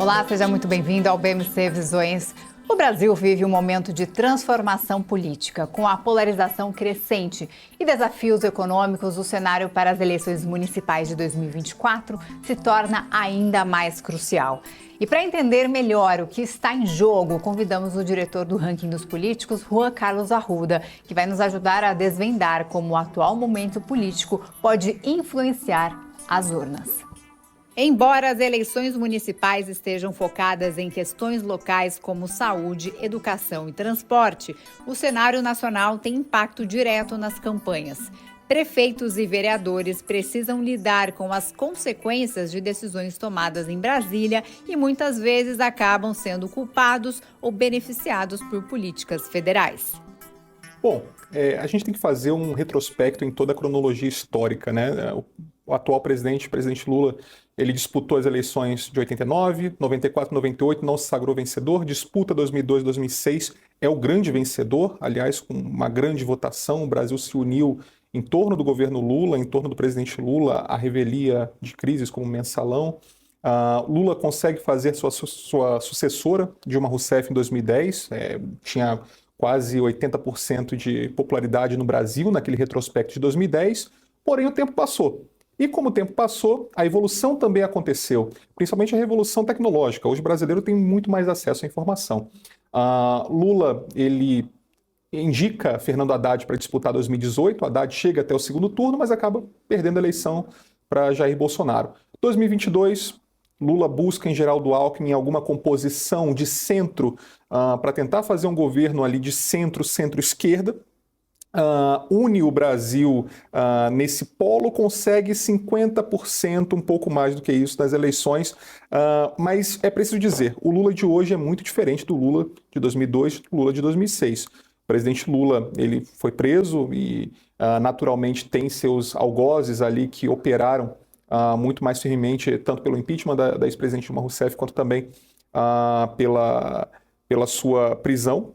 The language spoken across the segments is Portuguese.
Olá, seja muito bem-vindo ao BMC Visões. O Brasil vive um momento de transformação política. Com a polarização crescente e desafios econômicos, o cenário para as eleições municipais de 2024 se torna ainda mais crucial. E para entender melhor o que está em jogo, convidamos o diretor do Ranking dos Políticos, Juan Carlos Arruda, que vai nos ajudar a desvendar como o atual momento político pode influenciar as urnas. Embora as eleições municipais estejam focadas em questões locais como saúde, educação e transporte, o cenário nacional tem impacto direto nas campanhas. Prefeitos e vereadores precisam lidar com as consequências de decisões tomadas em Brasília e muitas vezes acabam sendo culpados ou beneficiados por políticas federais. Bom, a gente tem que fazer um retrospecto em toda a cronologia histórica, né? O atual presidente, o presidente Lula, ele disputou as eleições de 89, 94, 98, não se sagrou vencedor, disputa 2002, 2006, é o grande vencedor, aliás, com uma grande votação, o Brasil se uniu em torno do governo Lula, em torno do presidente Lula, a revelia de crises como mensalão. Lula consegue fazer sua sucessora, Dilma Rousseff, em 2010, tinha quase 80% de popularidade no Brasil naquele retrospecto de 2010, porém o tempo passou. E como o tempo passou, a evolução também aconteceu, principalmente a revolução tecnológica. Hoje o brasileiro tem muito mais acesso à informação. Lula, ele indica Fernando Haddad para disputar 2018, Haddad chega até o segundo turno, mas acaba perdendo a eleição para Jair Bolsonaro. 2022, Lula busca em Geraldo Alckmin alguma composição de centro para tentar fazer um governo ali de centro-esquerda. Une o Brasil nesse polo, consegue 50%, um pouco mais do que isso nas eleições, mas é preciso dizer, o Lula de hoje é muito diferente do Lula de 2002, do Lula de 2006. O presidente Lula, ele foi preso e naturalmente tem seus algozes ali que operaram muito mais firmemente, tanto pelo impeachment da ex-presidente Dilma Rousseff, quanto também pela sua prisão.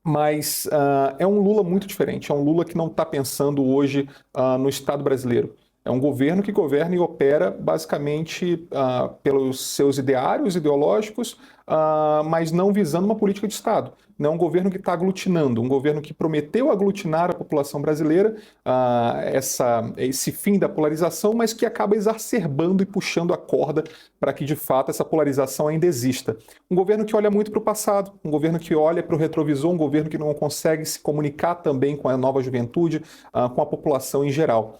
Mas é um Lula muito diferente, é um Lula que não está pensando hoje no Estado brasileiro. É um governo que governa e opera basicamente pelos seus ideários ideológicos, mas não visando uma política de Estado. Não é um governo que está aglutinando, um governo que prometeu aglutinar a população brasileira, esse fim da polarização, mas que acaba exacerbando e puxando a corda para que, de fato, essa polarização ainda exista. Um governo que olha muito para o passado, um governo que olha para o retrovisor, um governo que não consegue se comunicar também com a nova juventude, com a população em geral.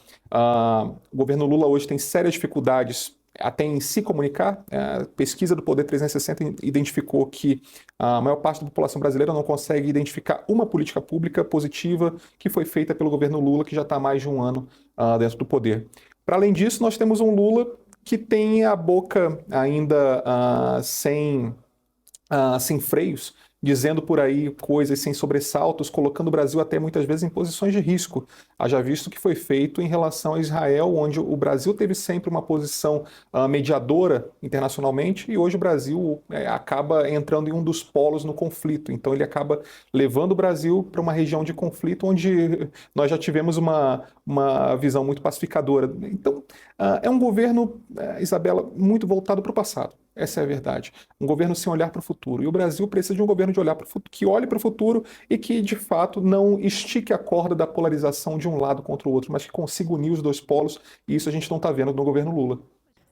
O governo Lula hoje tem sérias dificuldades até em se comunicar. A pesquisa do Poder 360 identificou que a maior parte da população brasileira não consegue identificar uma política pública positiva que foi feita pelo governo Lula, que já está há mais de um ano dentro do poder. Para além disso, nós temos um Lula que tem a boca ainda sem freios, dizendo por aí coisas sem sobressaltos, colocando o Brasil até muitas vezes em posições de risco. Haja visto o que foi feito em relação a Israel, onde o Brasil teve sempre uma posição mediadora internacionalmente, e hoje o Brasil acaba entrando em um dos polos no conflito. Então ele acaba levando o Brasil para uma região de conflito onde nós já tivemos uma visão muito pacificadora. Então é um governo, Isabela, muito voltado para o passado. Essa é a verdade. Um governo sem olhar para o futuro. E o Brasil precisa de um governo que olhe para o futuro e que, de fato, não estique a corda da polarização de um lado contra o outro, mas que consiga unir os dois polos. E isso a gente não está vendo no governo Lula.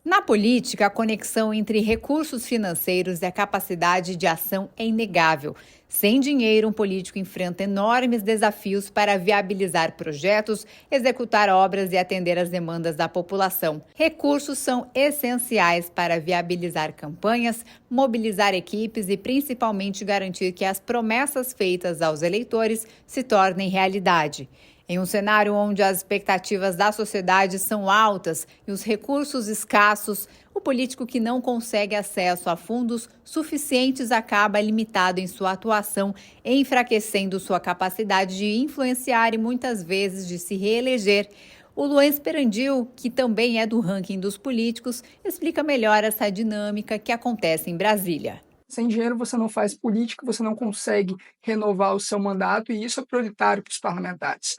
Na política, a conexão entre recursos financeiros e a capacidade de ação é inegável. Sem dinheiro, um político enfrenta enormes desafios para viabilizar projetos, executar obras e atender às demandas da população. Recursos são essenciais para viabilizar campanhas, mobilizar equipes e principalmente garantir que as promessas feitas aos eleitores se tornem realidade. Em um cenário onde as expectativas da sociedade são altas e os recursos escassos, o político que não consegue acesso a fundos suficientes acaba limitado em sua atuação, enfraquecendo sua capacidade de influenciar e muitas vezes de se reeleger. O Luan Esperandil, que também é do ranking dos políticos, explica melhor essa dinâmica que acontece em Brasília. Sem dinheiro você não faz política, você não consegue renovar o seu mandato e isso é prioritário para os parlamentares.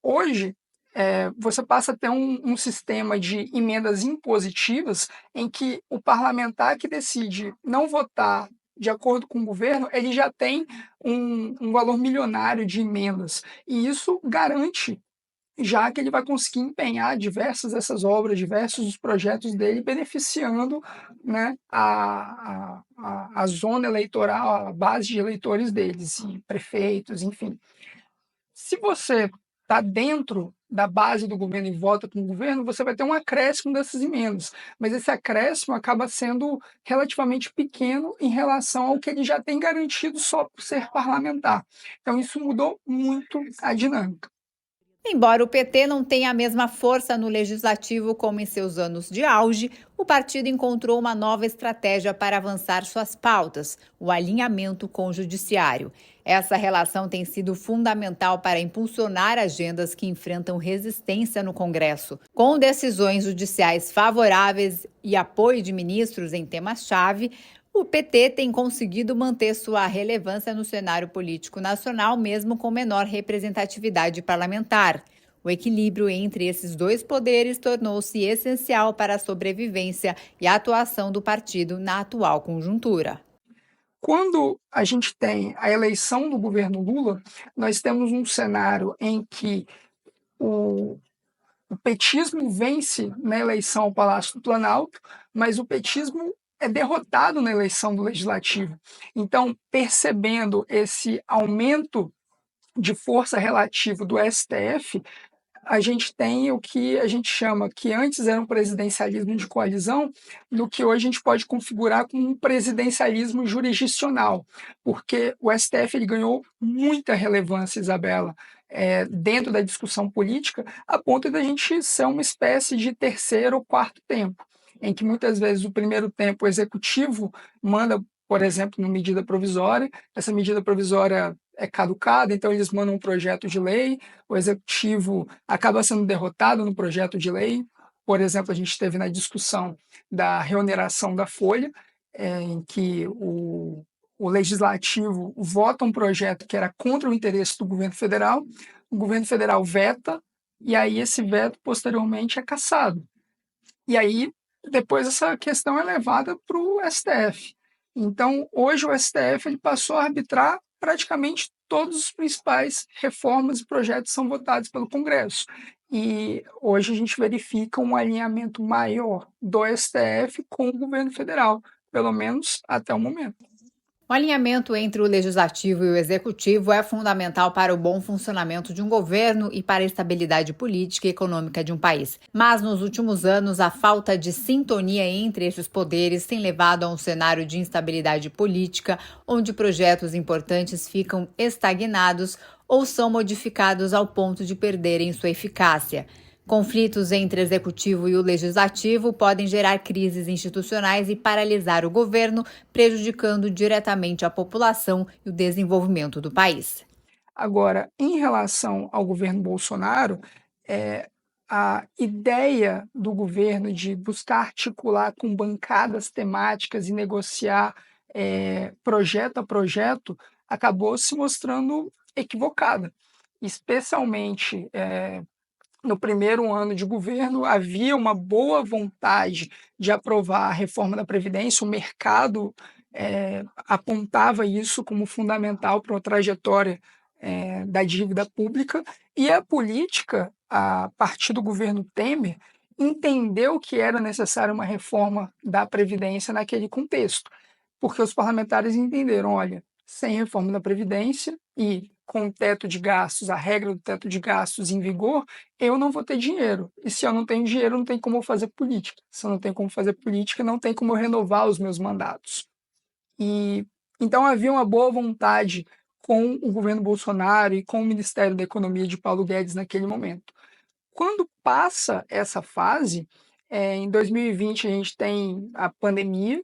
Hoje, você passa a ter um sistema de emendas impositivas em que o parlamentar que decide não votar de acordo com o governo, ele já tem um valor milionário de emendas. E isso garante já que ele vai conseguir empenhar diversas dessas obras, diversos dos projetos dele, beneficiando, né, a zona eleitoral, a base de eleitores deles, e prefeitos, enfim. Se você está dentro da base do governo e vota com o governo, você vai ter um acréscimo dessas emendas, mas esse acréscimo acaba sendo relativamente pequeno em relação ao que ele já tem garantido só por ser parlamentar. Então, isso mudou muito a dinâmica. Embora o PT não tenha a mesma força no legislativo como em seus anos de auge, o partido encontrou uma nova estratégia para avançar suas pautas, o alinhamento com o judiciário. Essa relação tem sido fundamental para impulsionar agendas que enfrentam resistência no Congresso. Com decisões judiciais favoráveis e apoio de ministros em temas-chave, o PT tem conseguido manter sua relevância no cenário político nacional, mesmo com menor representatividade parlamentar. O equilíbrio entre esses dois poderes tornou-se essencial para a sobrevivência e a atuação do partido na atual conjuntura. Quando a gente tem a eleição do governo Lula, nós temos um cenário em que o petismo vence na eleição ao Palácio do Planalto, mas o petismo é derrotado na eleição do Legislativo. Então, percebendo esse aumento de força relativa do STF, a gente tem o que a gente chama, que antes era um presidencialismo de coalizão, no que hoje a gente pode configurar como um presidencialismo jurisdicional, porque o STF ele ganhou muita relevância, Isabela, dentro da discussão política, a ponto de a gente ser uma espécie de terceiro ou quarto tempo, em que muitas vezes o primeiro tempo o executivo manda, por exemplo, uma medida provisória, essa medida provisória é caducada, então eles mandam um projeto de lei, o executivo acaba sendo derrotado no projeto de lei. Por exemplo, a gente teve na discussão da reoneração da folha, em que o legislativo vota um projeto que era contra o interesse do o governo federal veta, e aí esse veto posteriormente é cassado. E aí, depois essa questão é levada para o STF. Então, hoje o STF ele passou a arbitrar praticamente todos os principais reformas e projetos são votados pelo Congresso. E hoje a gente verifica um alinhamento maior do STF com o governo federal, pelo menos até o momento. O alinhamento entre o legislativo e o executivo é fundamental para o bom funcionamento de um governo e para a estabilidade política e econômica de um país. Mas nos últimos anos, a falta de sintonia entre esses poderes tem levado a um cenário de instabilidade política, onde projetos importantes ficam estagnados ou são modificados ao ponto de perderem sua eficácia. Conflitos entre o executivo e o legislativo podem gerar crises institucionais e paralisar o governo, prejudicando diretamente a população e o desenvolvimento do país. Agora, em relação ao governo Bolsonaro, a ideia do governo de buscar articular com bancadas temáticas e negociar projeto a projeto acabou se mostrando equivocada, especialmente no primeiro ano de governo, havia uma boa vontade de aprovar a reforma da Previdência, o mercado apontava isso como fundamental para a trajetória da dívida pública, e a política, a partir do governo Temer, entendeu que era necessária uma reforma da Previdência naquele contexto, porque os parlamentares entenderam, olha, sem reforma da Previdência e com o teto de gastos, a regra do teto de gastos em vigor, eu não vou ter dinheiro. E se eu não tenho dinheiro, não tem como eu fazer política. Se eu não tenho como fazer política, não tem como eu renovar os meus mandatos. E então havia uma boa vontade com o governo Bolsonaro e com o Ministério da Economia de Paulo Guedes naquele momento. Quando passa essa fase, em 2020 a gente tem a pandemia,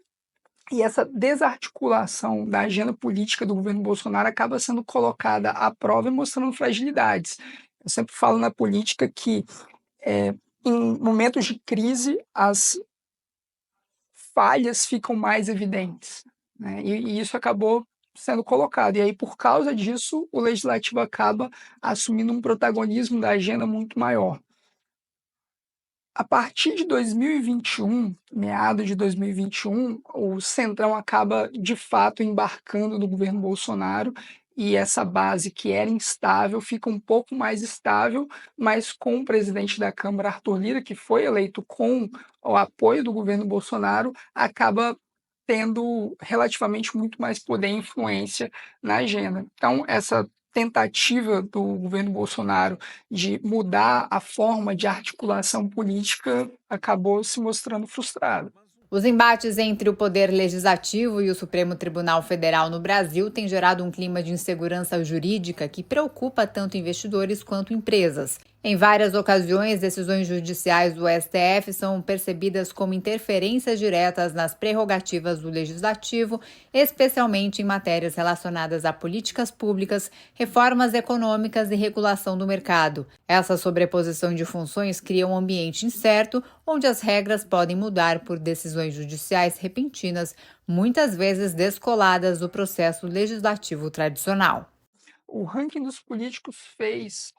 e essa desarticulação da agenda política do governo Bolsonaro acaba sendo colocada à prova e mostrando fragilidades. Eu sempre falo na política que, em momentos de crise, as falhas ficam mais evidentes, né? E isso acabou sendo colocado. E aí, por causa disso, o legislativo acaba assumindo um protagonismo da agenda muito maior. A partir de 2021, meado de 2021, o Centrão acaba de fato embarcando no governo Bolsonaro e essa base que era instável fica um pouco mais estável, mas com o presidente da Câmara, Arthur Lira, que foi eleito com o apoio do governo Bolsonaro, acaba tendo relativamente muito mais poder e influência na agenda. Então, essa tentativa do governo Bolsonaro de mudar a forma de articulação política acabou se mostrando frustrada. Os embates entre o Poder Legislativo e o Supremo Tribunal Federal no Brasil têm gerado um clima de insegurança jurídica que preocupa tanto investidores quanto empresas. Em várias ocasiões, decisões judiciais do STF são percebidas como interferências diretas nas prerrogativas do Legislativo, especialmente em matérias relacionadas a políticas públicas, reformas econômicas e regulação do mercado. Essa sobreposição de funções cria um ambiente incerto, onde as regras podem mudar por decisões judiciais repentinas, muitas vezes descoladas do processo legislativo tradicional. O ranking dos políticos fez,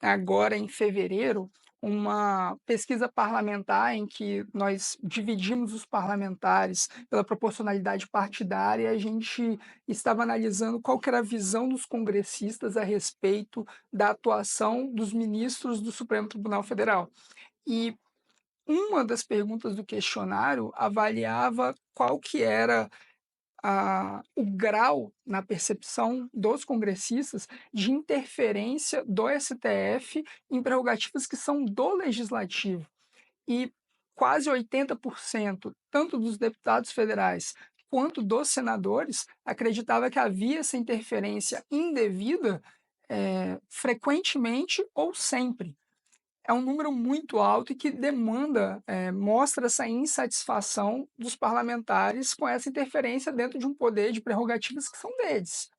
agora em fevereiro, uma pesquisa parlamentar em que nós dividimos os parlamentares pela proporcionalidade partidária e a gente estava analisando qual que era a visão dos congressistas a respeito da atuação dos ministros do Supremo Tribunal Federal. E uma das perguntas do questionário avaliava qual que era o grau na percepção dos congressistas de interferência do STF em prerrogativas que são do legislativo. E quase 80%, tanto dos deputados federais quanto dos senadores, acreditava que havia essa interferência indevida frequentemente ou sempre. É um número muito alto e que mostra essa insatisfação dos parlamentares com essa interferência dentro de um poder de prerrogativas que são deles.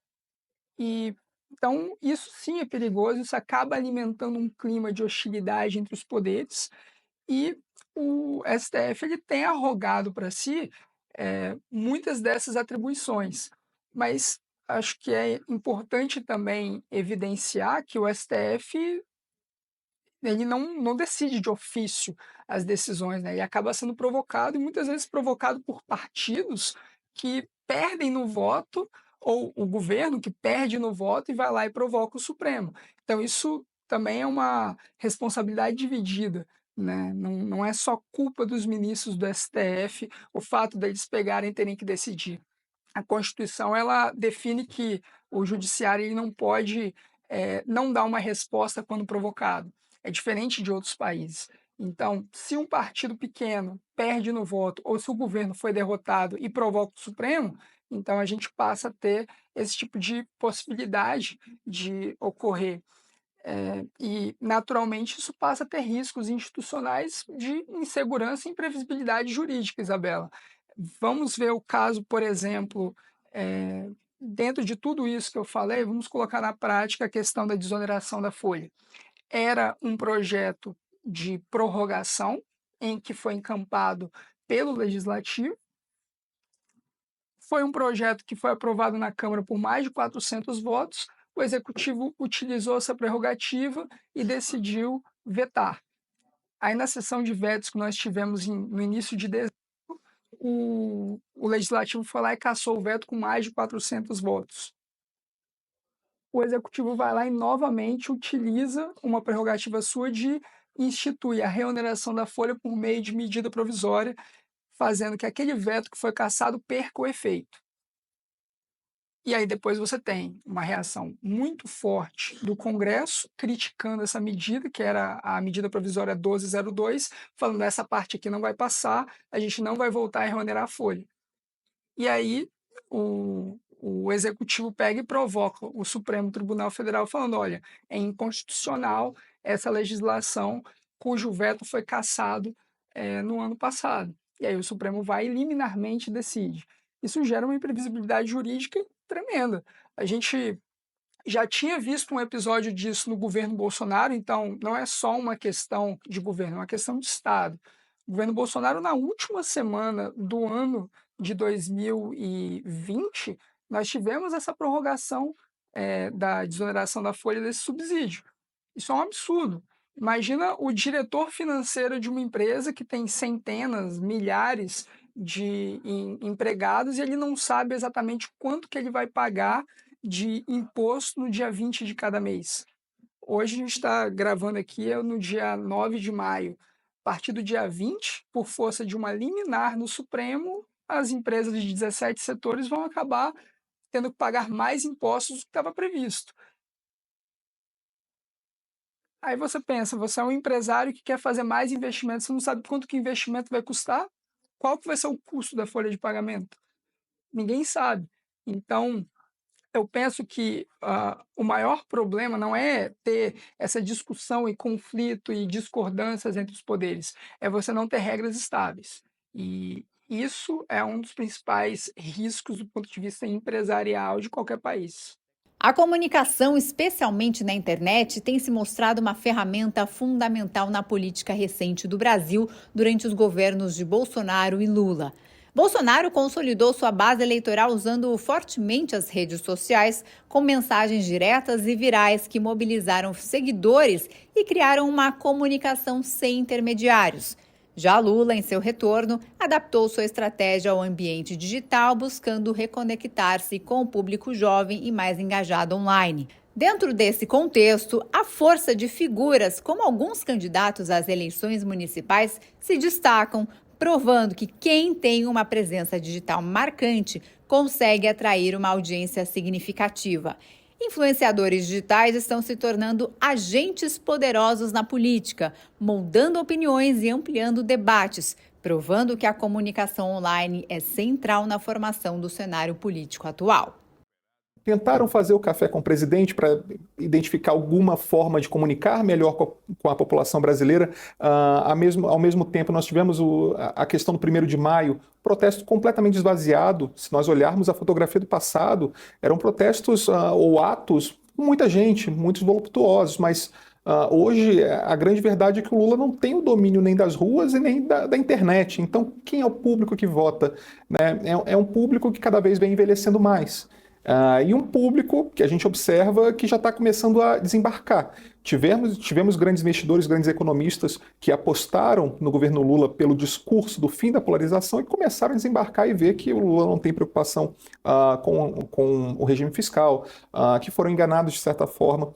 E então isso sim é perigoso, isso acaba alimentando um clima de hostilidade entre os poderes e o STF ele tem arrogado para si muitas dessas atribuições, mas acho que é importante também evidenciar que o STF ele não decide de ofício as decisões, né, ele acaba sendo provocado e muitas vezes provocado por partidos que perdem no voto ou o governo que perde no voto e vai lá e provoca o Supremo. Então isso também é uma responsabilidade dividida, né, não é só culpa dos ministros do STF o fato deles pegarem e terem que decidir. A Constituição ela define que o judiciário ele não pode não dar uma resposta quando provocado. É diferente de outros países. Então, se um partido pequeno perde no voto ou se o governo foi derrotado e provoca o Supremo, então a gente passa a ter esse tipo de possibilidade de ocorrer. E, naturalmente, isso passa a ter riscos institucionais de insegurança e imprevisibilidade jurídica, Isabela. Vamos ver o caso, por exemplo, dentro de tudo isso que eu falei, vamos colocar na prática a questão da desoneração da folha. Era um projeto de prorrogação em que foi encampado pelo Legislativo, foi um projeto que foi aprovado na Câmara por mais de 400 votos, o Executivo utilizou essa prerrogativa e decidiu vetar. Aí, na sessão de vetos que nós tivemos no início de dezembro, o Legislativo foi lá e cassou o veto com mais de 400 votos. O Executivo vai lá e novamente utiliza uma prerrogativa sua de instituir a reoneração da folha por meio de medida provisória, fazendo que aquele veto que foi cassado perca o efeito. E aí depois você tem uma reação muito forte do Congresso criticando essa medida, que era a medida provisória 1202, falando essa parte aqui não vai passar, a gente não vai voltar a reonerar a folha. E aí o Executivo pega e provoca o Supremo Tribunal Federal falando, olha, é inconstitucional essa legislação cujo veto foi cassado no ano passado. E aí o Supremo vai e liminarmente decide. Isso gera uma imprevisibilidade jurídica tremenda. A gente já tinha visto um episódio disso no governo Bolsonaro, então não é só uma questão de governo, é uma questão de Estado. O governo Bolsonaro, na última semana do ano de 2020, nós tivemos essa prorrogação da desoneração da folha desse subsídio. Isso é um absurdo. Imagina o diretor financeiro de uma empresa que tem centenas, milhares de empregados e ele não sabe exatamente quanto que ele vai pagar de imposto no dia 20 de cada mês. Hoje a gente está gravando aqui no dia 9 de maio. A partir do dia 20, por força de uma liminar no Supremo, as empresas de 17 setores vão acabar tendo que pagar mais impostos do que estava previsto. Aí você pensa, você é um empresário que quer fazer mais investimentos, você não sabe quanto que o investimento vai custar? Qual que vai ser o custo da folha de pagamento? Ninguém sabe. Então, eu penso que o maior problema não é ter essa discussão e conflito e discordâncias entre os poderes, é você não ter regras estáveis. E isso é um dos principais riscos do ponto de vista empresarial de qualquer país. A comunicação, especialmente na internet, tem se mostrado uma ferramenta fundamental na política recente do Brasil durante os governos de Bolsonaro e Lula. Bolsonaro consolidou sua base eleitoral usando fortemente as redes sociais, com mensagens diretas e virais que mobilizaram seguidores e criaram uma comunicação sem intermediários. Já Lula, em seu retorno, adaptou sua estratégia ao ambiente digital, buscando reconectar-se com o público jovem e mais engajado online. Dentro desse contexto, a força de figuras, como alguns candidatos às eleições municipais, se destacam, provando que quem tem uma presença digital marcante consegue atrair uma audiência significativa. Influenciadores digitais estão se tornando agentes poderosos na política, moldando opiniões e ampliando debates, provando que a comunicação online é central na formação do cenário político atual. Tentaram fazer o café com o presidente para identificar alguma forma de comunicar melhor com a população brasileira. Ao mesmo tempo, nós tivemos a questão do 1º de maio, protesto completamente esvaziado. Se nós olharmos a fotografia do passado, eram protestos ou atos com muita gente, muitos voluptuosos, mas hoje a grande verdade é que o Lula não tem o domínio nem das ruas e nem da internet. Então, quem é o público que vota? Né? É um público que cada vez vem envelhecendo mais. E um público que a gente observa que já está começando a desembarcar. Tivemos grandes investidores, grandes economistas que apostaram no governo Lula pelo discurso do fim da polarização e começaram a desembarcar e ver que o Lula não tem preocupação com o regime fiscal, que foram enganados de certa forma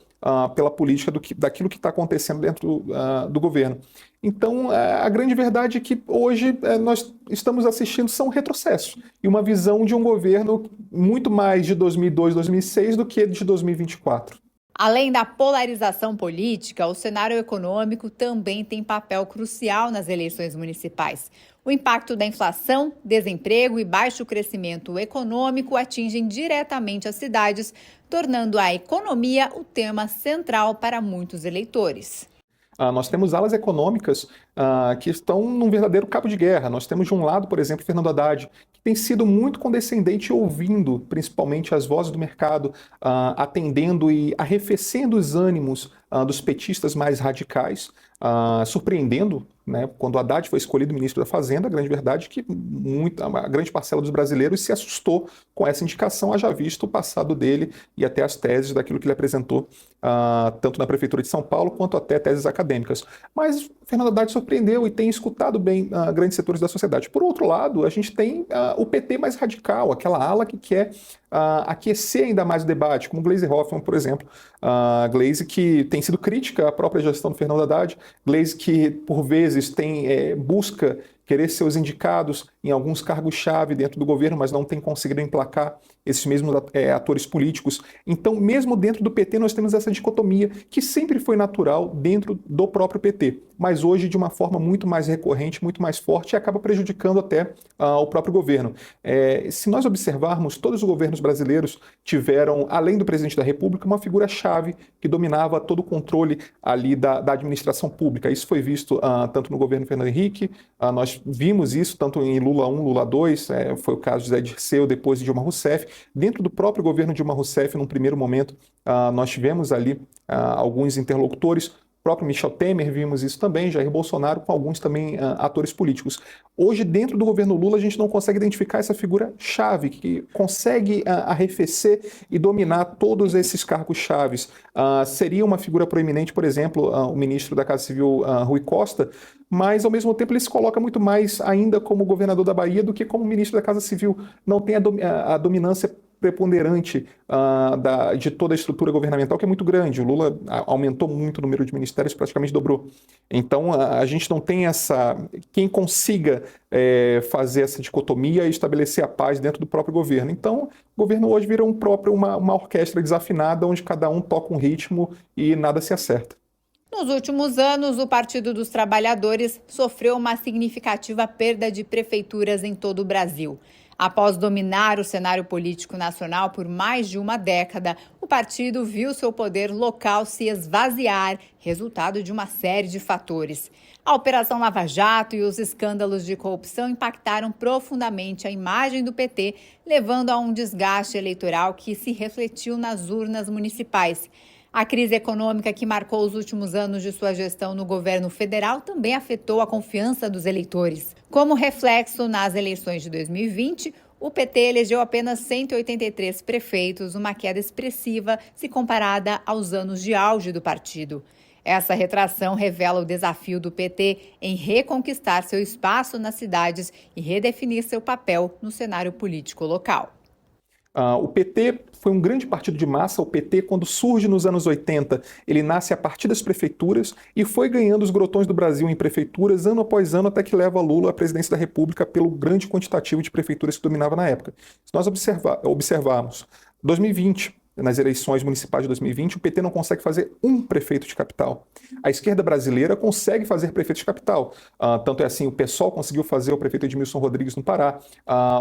pela política daquilo que está acontecendo dentro do governo. Então, a grande verdade é que hoje nós estamos assistindo são um retrocesso e uma visão de um governo muito mais de 2002, 2006 do que de 2024. Além da polarização política, o cenário econômico também tem papel crucial nas eleições municipais. O impacto da inflação, desemprego e baixo crescimento econômico atingem diretamente as cidades, tornando a economia o tema central para muitos eleitores. Nós temos alas econômicas que estão num verdadeiro cabo de guerra. Nós temos, de um lado, por exemplo, Fernando Haddad, que tem sido muito condescendente ouvindo, principalmente, as vozes do mercado, atendendo e arrefecendo os ânimos dos petistas mais radicais, surpreendendo, né, quando Haddad foi escolhido ministro da Fazenda. A grande verdade é que a grande parcela dos brasileiros se assustou com essa indicação, haja visto o passado dele e até as teses daquilo que ele apresentou, tanto na Prefeitura de São Paulo quanto até teses acadêmicas. Mas Fernando Haddad surpreendeu e tem escutado bem grandes setores da sociedade. Por outro lado, a gente tem o PT mais radical, aquela ala que quer aquecer ainda mais o debate, como Gleisi Hoffmann, por exemplo. Gleisi que tem sido crítica à própria gestão do Fernando Haddad, Gleisi que, por vezes, busca querer seus indicados em alguns cargos-chave dentro do governo, mas não tem conseguido emplacar esses mesmos atores políticos. Então, mesmo dentro do PT, nós temos essa dicotomia que sempre foi natural dentro do próprio PT, mas hoje de uma forma muito mais recorrente, muito mais forte e acaba prejudicando até o próprio governo. Se nós observarmos, todos os governos brasileiros tiveram, além do presidente da República, uma figura-chave que dominava todo o controle ali da administração pública. Isso foi visto tanto no governo Fernando Henrique, nós vimos isso tanto em Lula 1, Lula 2, foi o caso de Zé Dirceu, depois de Dilma Rousseff. Dentro do próprio governo Dilma Rousseff, num primeiro momento, nós tivemos ali alguns interlocutores próprio Michel Temer, vimos isso também, Jair Bolsonaro, com alguns também atores políticos. Hoje, dentro do governo Lula, a gente não consegue identificar essa figura-chave, que consegue arrefecer e dominar todos esses cargos chaves. Seria uma figura proeminente, por exemplo, o ministro da Casa Civil, Rui Costa, mas, ao mesmo tempo, ele se coloca muito mais ainda como governador da Bahia do que como ministro da Casa Civil. Não tem a dominância preponderante de toda a estrutura governamental, que é muito grande. O Lula aumentou muito o número de ministérios, praticamente dobrou. Então, a gente não tem quem consiga fazer essa dicotomia e estabelecer a paz dentro do próprio governo. Então, o governo hoje vira uma orquestra desafinada, onde cada um toca um ritmo e nada se acerta. Nos últimos anos, o Partido dos Trabalhadores sofreu uma significativa perda de prefeituras em todo o Brasil. Após dominar o cenário político nacional por mais de uma década, o partido viu seu poder local se esvaziar, resultado de uma série de fatores. A Operação Lava Jato e os escândalos de corrupção impactaram profundamente a imagem do PT, levando a um desgaste eleitoral que se refletiu nas urnas municipais. A crise econômica que marcou os últimos anos de sua gestão no governo federal também afetou a confiança dos eleitores. Como reflexo, nas eleições de 2020, o PT elegeu apenas 183 prefeitos, uma queda expressiva se comparada aos anos de auge do partido. Essa retração revela o desafio do PT em reconquistar seu espaço nas cidades e redefinir seu papel no cenário político local. O PT foi um grande partido de massa. O PT, quando surge nos anos 80, ele nasce a partir das prefeituras e foi ganhando os grotões do Brasil em prefeituras ano após ano, até que leva Lula à presidência da República pelo grande quantitativo de prefeituras que dominava na época. Se nós observarmos 2020, nas eleições municipais de 2020, o PT não consegue fazer um prefeito de capital. A esquerda brasileira consegue fazer prefeito de capital. Tanto é assim, o PSOL conseguiu fazer o prefeito Edmilson Rodrigues no Pará.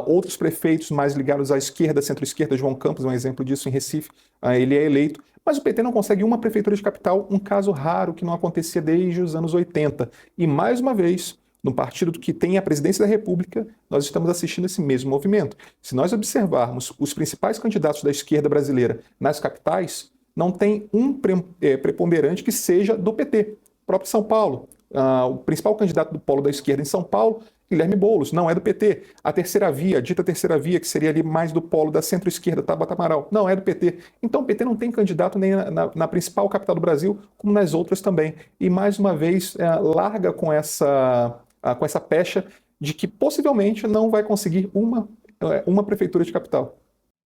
Outros prefeitos mais ligados à esquerda, centro-esquerda, João Campos, um exemplo disso em Recife, ele é eleito. Mas o PT não consegue uma prefeitura de capital, um caso raro que não acontecia desde os anos 80. E, mais uma vez, no partido que tem a presidência da República, nós estamos assistindo esse mesmo movimento. Se nós observarmos os principais candidatos da esquerda brasileira nas capitais, não tem um preponderante que seja do PT. O próprio São Paulo, o principal candidato do polo da esquerda em São Paulo, Guilherme Boulos, não é do PT. A terceira via, a dita terceira via, que seria ali mais do polo da centro-esquerda, Tabata Amaral, não é do PT. Então o PT não tem candidato nem na principal capital do Brasil, como nas outras também. E mais uma vez larga com essa pecha de que possivelmente não vai conseguir uma prefeitura de capital.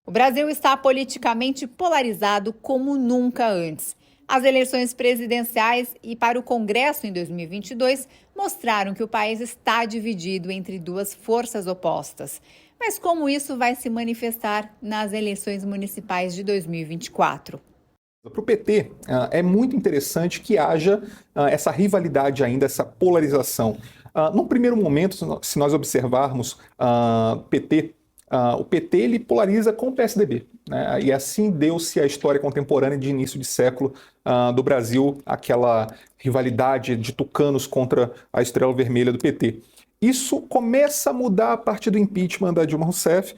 O Brasil está politicamente polarizado como nunca antes. As eleições presidenciais e para o Congresso em 2022 mostraram que o país está dividido entre duas forças opostas. Mas como isso vai se manifestar nas eleições municipais de 2024? Para o PT, é muito interessante que haja essa rivalidade ainda, essa polarização. Num primeiro momento, se nós observarmos o PT ele polariza com o PSDB, né? E assim deu-se a história contemporânea de início de século do Brasil, aquela rivalidade de tucanos contra a estrela vermelha do PT. Isso começa a mudar a partir do impeachment da Dilma Rousseff.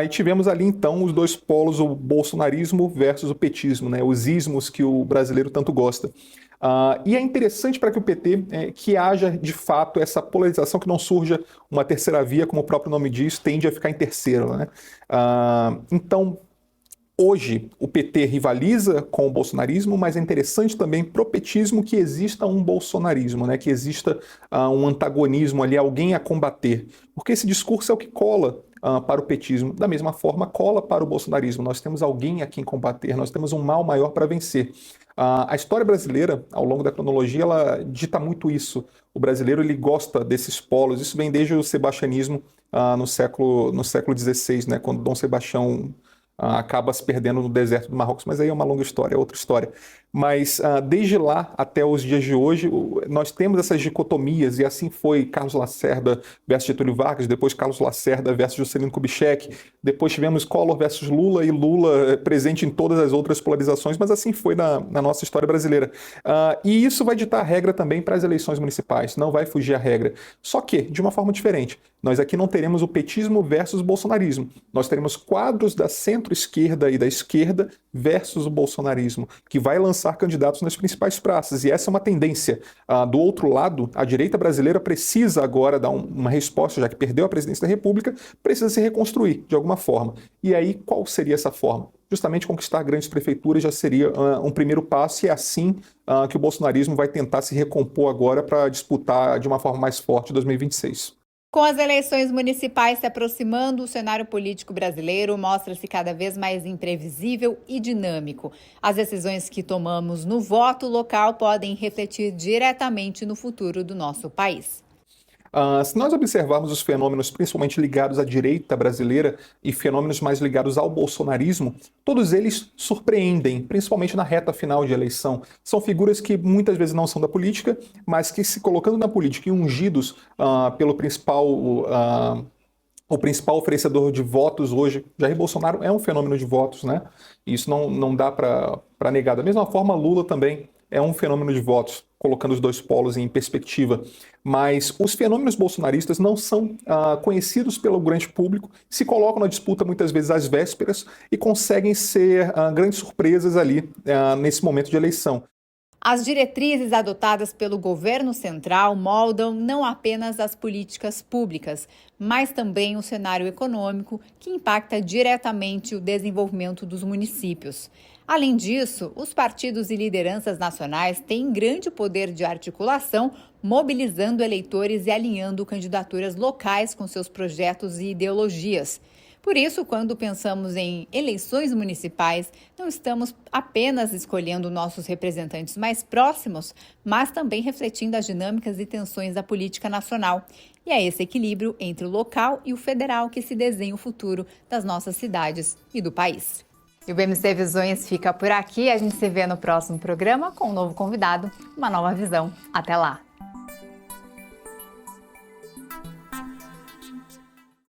E tivemos ali então os dois polos, o bolsonarismo versus o petismo, né? Os ismos que o brasileiro tanto gosta. E é interessante para que o PT que haja de fato essa polarização, que não surja uma terceira via, como o próprio nome diz, tende a ficar em terceiro, né? Então, hoje o PT rivaliza com o bolsonarismo, mas é interessante também pro petismo que exista um bolsonarismo, né? Que exista um antagonismo ali, alguém a combater, porque esse discurso é o que cola para o petismo, da mesma forma cola para o bolsonarismo. Nós temos alguém a quem combater, nós temos um mal maior para vencer. A história brasileira, ao longo da cronologia, ela dita muito isso. O brasileiro ele gosta desses polos. Isso vem desde o sebastianismo no século XVI, né, quando Dom Sebastião acaba se perdendo no deserto do Marrocos. Mas aí é uma longa história, é outra história. Mas desde lá até os dias de hoje, nós temos essas dicotomias, e assim foi Carlos Lacerda versus Getúlio Vargas, depois Carlos Lacerda versus Juscelino Kubitschek, depois tivemos Collor versus Lula, e Lula presente em todas as outras polarizações, mas assim foi na nossa história brasileira. E isso vai ditar a regra também para as eleições municipais, não vai fugir a regra. Só que, de uma forma diferente, nós aqui não teremos o petismo versus o bolsonarismo, nós teremos quadros da centro-esquerda e da esquerda versus o bolsonarismo, que vai lançar candidatos nas principais praças. E essa é uma tendência. Do outro lado, a direita brasileira precisa agora dar uma resposta, já que perdeu a presidência da República, precisa se reconstruir de alguma forma. E aí, qual seria essa forma? Justamente conquistar grandes prefeituras já seria um primeiro passo, e é assim que o bolsonarismo vai tentar se recompor agora para disputar de uma forma mais forte em 2026. Com as eleições municipais se aproximando, o cenário político brasileiro mostra-se cada vez mais imprevisível e dinâmico. As decisões que tomamos no voto local podem refletir diretamente no futuro do nosso país. Se nós observarmos os fenômenos principalmente ligados à direita brasileira e fenômenos mais ligados ao bolsonarismo, todos eles surpreendem, principalmente na reta final de eleição. São figuras que muitas vezes não são da política, mas que, se colocando na política e ungidos pelo o principal oferecedor de votos hoje, Jair Bolsonaro, é um fenômeno de votos, né? Isso não dá para negar. Da mesma forma, Lula também é um fenômeno de votos, colocando os dois polos em perspectiva. Mas os fenômenos bolsonaristas não são conhecidos pelo grande público, se colocam na disputa muitas vezes às vésperas e conseguem ser grandes surpresas ali nesse momento de eleição. As diretrizes adotadas pelo governo central moldam não apenas as políticas públicas, mas também o cenário econômico, que impacta diretamente o desenvolvimento dos municípios. Além disso, os partidos e lideranças nacionais têm grande poder de articulação, mobilizando eleitores e alinhando candidaturas locais com seus projetos e ideologias. Por isso, quando pensamos em eleições municipais, não estamos apenas escolhendo nossos representantes mais próximos, mas também refletindo as dinâmicas e tensões da política nacional. E é esse equilíbrio entre o local e o federal que se desenha o futuro das nossas cidades e do país. E o BMC Visões fica por aqui. A gente se vê no próximo programa com um novo convidado, uma nova visão. Até lá!